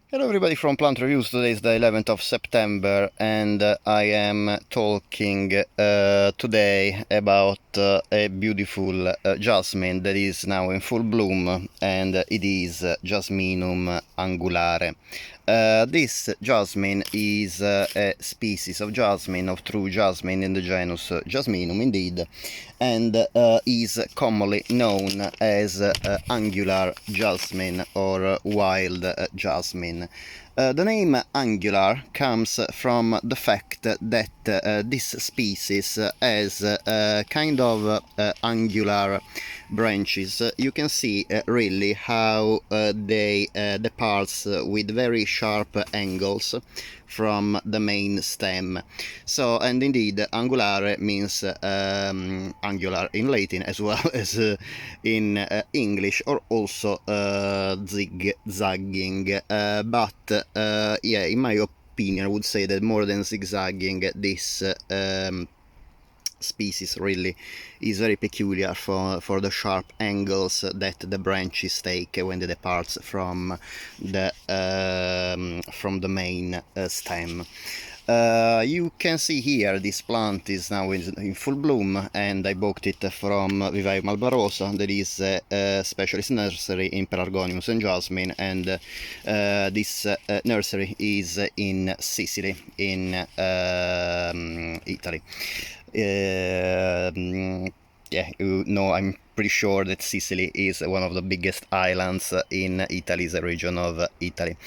Hello everybody from Plant Reviews. Today is the 11th of September and I am talking today about a beautiful jasmine that is now in full bloom, and it is Jasminum angulare. This jasmine is a species of jasmine, of true jasmine in the genus Jasminum indeed, and is commonly known as Angular Jasmine or wild jasmine. The name angular comes from the fact that this species has kind of angular branches. You can see really how they depart with very sharp angles from the main stem. So, and indeed, angulare means angular in Latin as well as in English, or also zigzagging. Yeah, in my opinion, I would say that more than zigzagging, this species really is very peculiar for the sharp angles that the branches take when they depart from the main stem. You can see here this plant is now in full bloom, and I bought it from Vivaio Malvarosa. That is a specialist nursery in Pelargoniums and Jasmine, and this nursery is in Sicily, in Italy. Yeah, you know, I'm pretty sure that Sicily is one of the biggest islands in Italy's region of Italy.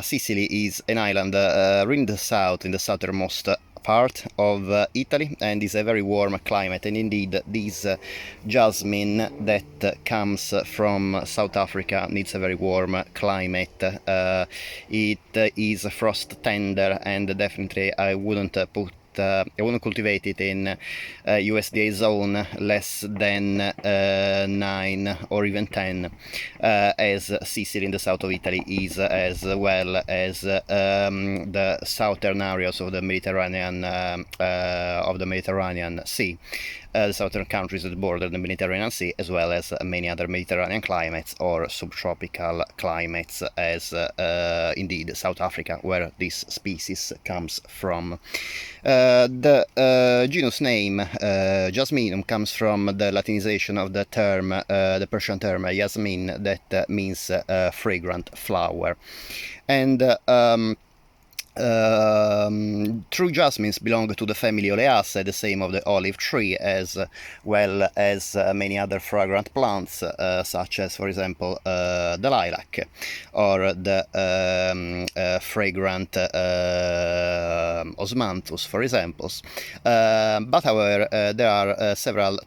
Sicily is an island in the south, in the southernmost part of Italy, and is a very warm climate. And indeed, this jasmine that comes from South Africa needs a very warm climate. It is frost tender, and definitely I wouldn't cultivate it in USDA zone less than 9 or even 10, as Sicily in the south of Italy is, as well as the southern areas of the Mediterranean Sea. The southern countries that border the Mediterranean Sea, as well as many other Mediterranean climates or subtropical climates, as indeed South Africa, where this species comes from. The genus name Jasminum comes from the Latinization of the term, the Persian term Yasmin, that means fragrant flower. And true jasmines belong to the family Oleaceae, the same of the olive tree, as well as many other fragrant plants, such as, for example, the lilac or the fragrant osmanthus, for examples. But however, there are several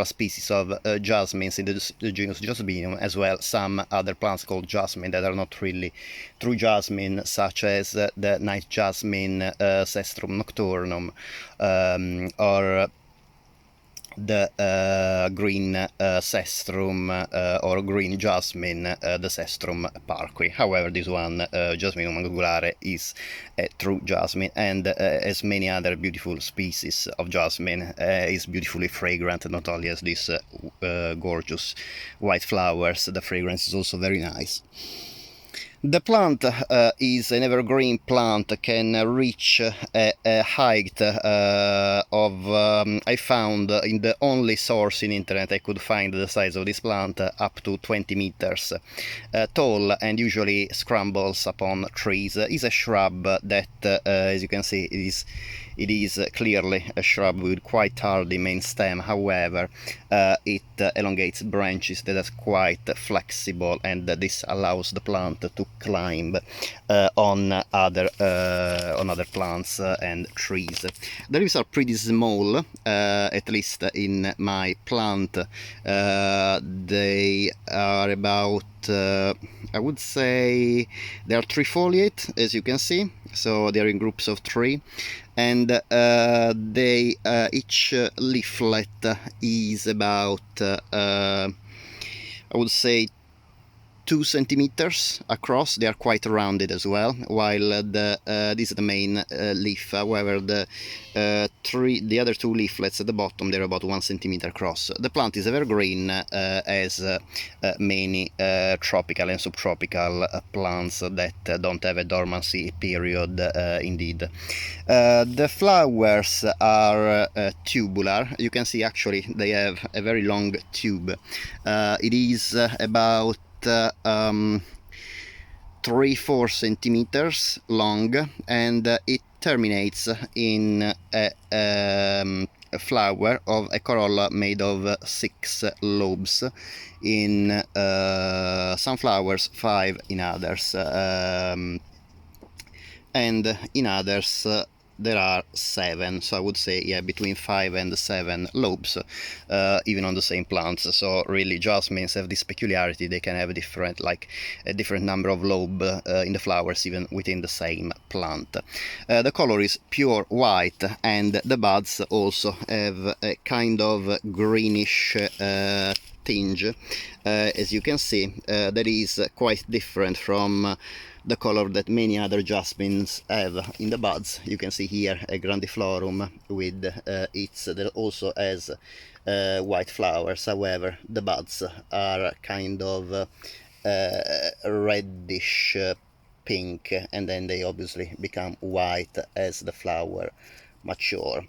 species of jasmines in the genus Jasminum, as well some other plants called jasmine that are not really true jasmine, such as the night jasmine, Cestrum nocturnum, or the green cestrum or green jasmine, the Cestrum parqui. However, this one, Jasminum angulare, is a true jasmine, and as many other beautiful species of jasmine, is beautifully fragrant. Not only has these gorgeous white flowers, the fragrance is also very nice. The plant is an evergreen plant, can reach a height of, I found in the only source in internet I could find the size of this plant, up to 20 meters tall, and usually scrambles upon trees. Is a shrub that, as you can see, it is clearly a shrub with quite hardy main stem. However, it elongates branches that are quite flexible, and this allows the plant to climb on other plants and trees. The leaves are pretty small, at least in my plant. They are about, I would say they are trifoliate, as you can see, so they are in groups of 3, and they each leaflet is about, I would say, 2 centimeters across. They are quite rounded as well, while this is the main leaf. However, the other 2 leaflets at the bottom, they're about 1 centimeter across. The plant is evergreen, as many tropical and subtropical plants that don't have a dormancy period, indeed. The flowers are tubular. You can see actually they have a very long tube. It is about 3-4 centimeters long, and it terminates in a flower of a corolla made of 6 lobes. In some flowers, 5 in others, and in others there are 7, so I would say, yeah, between 5 and 7 lobes, even on the same plants. So really, jasmines have this peculiarity: they can have a different number of lobe in the flowers, even within the same plant. The color is pure white, and the buds also have a kind of greenish tinge. As you can see, that is quite different from the color that many other jasmines have in the buds. You can see here a grandiflorum with that also has white flowers. However, the buds are kind of reddish pink, and then they obviously become white as the flower mature.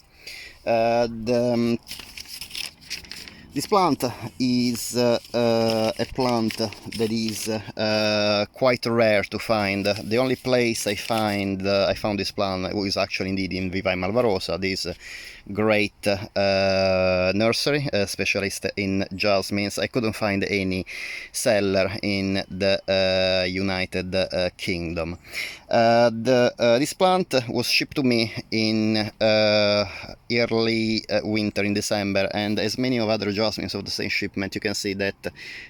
This plant is a plant that is quite rare to find. The only place I found this plant was actually indeed in Vivae Malvarosa, this great nursery specialist in jasmines. I couldn't find any seller in the United Kingdom. This plant was shipped to me in early winter, in December, and as many of other jasmines of the same shipment, you can see that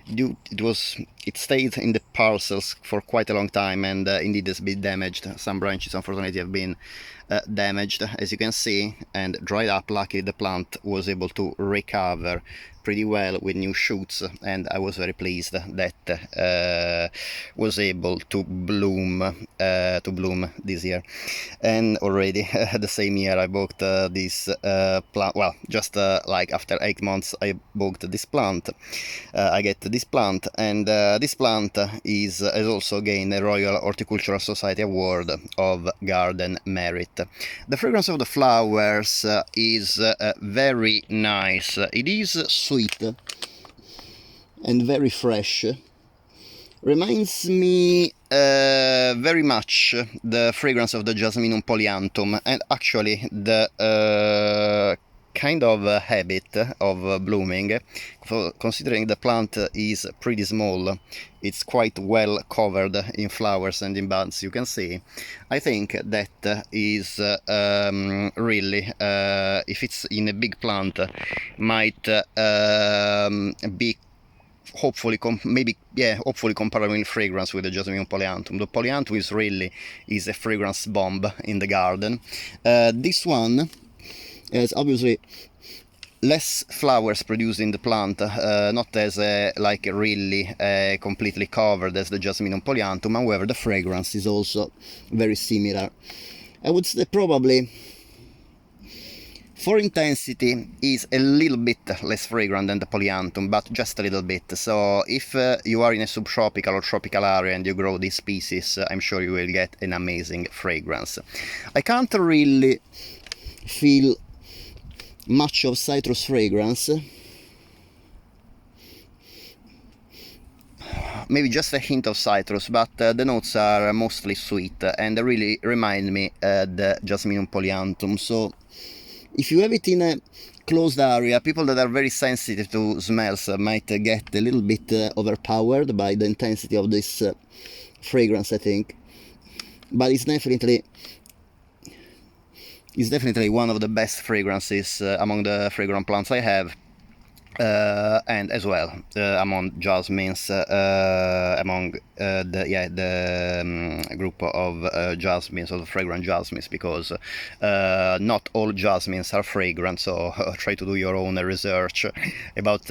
it stayed in the parcels for quite a long time, and indeed has been damaged. Some branches unfortunately have been damaged, as you can see, and dried up. Luckily the plant was able to recover pretty well with new shoots, and I was very pleased that was able to bloom this year. And already the same year I bought this plant. Well, just like after 8 months I bought this plant. I get this plant, and this plant has also gained a Royal Horticultural Society Award of Garden Merit. The fragrance of the flowers is very nice. It is sweet and very fresh. Reminds me very much the fragrance of the Jasminum polyanthum, and actually the kind of habit of blooming. Considering the plant is pretty small, it's quite well covered in flowers and in buds, you can see. I think that is really, if it's in a big plant, might be hopefully comparable in fragrance with the Jasminum polyanthum. The polyanthum is a fragrance bomb in the garden. This one has obviously less flowers produced in the plant, not as really completely covered as the Jasminum polyanthum. However, the fragrance is also very similar. I would say probably for intensity is a little bit less fragrant than the polyanthum, but just a little bit. So if you are in a subtropical or tropical area and you grow these species, I'm sure you will get an amazing fragrance. I can't really feel much of citrus fragrance, maybe just a hint of citrus, but the notes are mostly sweet, and they really remind me the Jasminum polyanthum. So if you have it in a closed area, people that are very sensitive to smells might get a little bit overpowered by the intensity of this fragrance, I think. But it's definitely one of the best fragrances among the fragrant plants I have. And as well among jasmines, among the group of jasmines, or the fragrant jasmines, because not all jasmines are fragrant, so try to do your own research about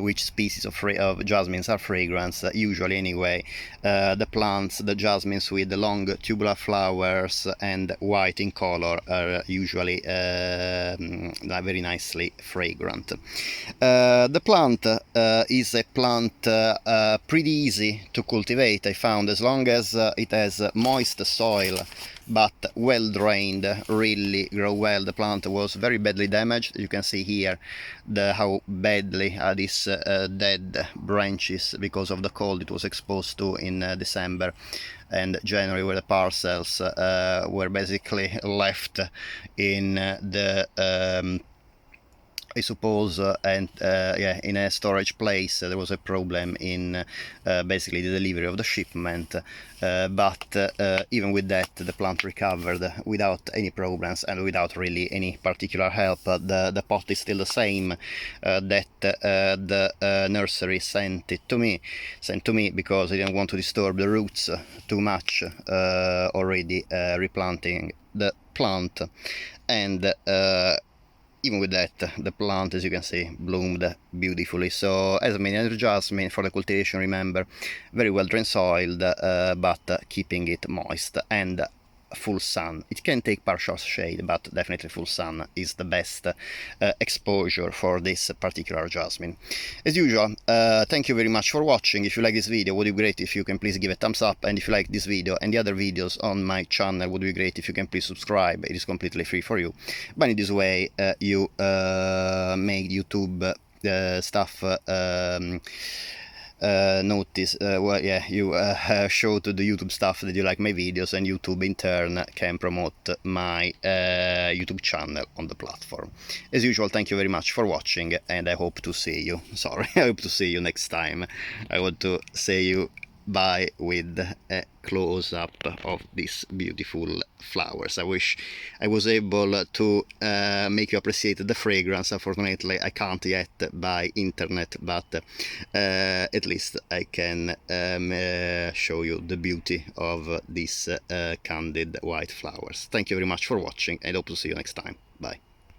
which species of jasmines are fragrant. Usually anyway, the plants, the jasmines with the long tubular flowers and white in color, are usually very nicely fragrant. The plant is a plant pretty easy to cultivate, I found, as long as it has moist soil but well drained, really grow well. The plant was very badly damaged. You can see here how badly these dead branches, because of the cold it was exposed to in December and January, where the parcels were basically left in the I suppose, and yeah, in a storage place. There was a problem in basically the delivery of the shipment, but even with that, the plant recovered without any problems and without really any particular help. The pot is still the same that the nursery sent to me because I didn't want to disturb the roots too much, already replanting the plant. And even with that, the plant, as you can see, bloomed beautifully. So, as many other jasmine, for the cultivation, remember, very well drained soil, but keeping it moist and full sun. It can take partial shade, but definitely full sun is the best exposure for this particular jasmine. As usual, thank you very much for watching. If you like this video, would be great if you can please give a thumbs up, and if you like this video and the other videos on my channel, would be great if you can please subscribe. It is completely free for you, but in this way you make YouTube stuff notice, well, yeah, you show to the YouTube stuff that you like my videos, and YouTube in turn can promote my YouTube channel on the platform. As usual, thank you very much for watching, and I hope to see you, sorry, I hope to see you next time. I want to say you bye with a close-up of these beautiful flowers. I wish I was able to make you appreciate the fragrance. Unfortunately, I can't yet by internet, but at least I can show you the beauty of these candid white flowers. Thank you very much for watching, and hope to see you next time. Bye.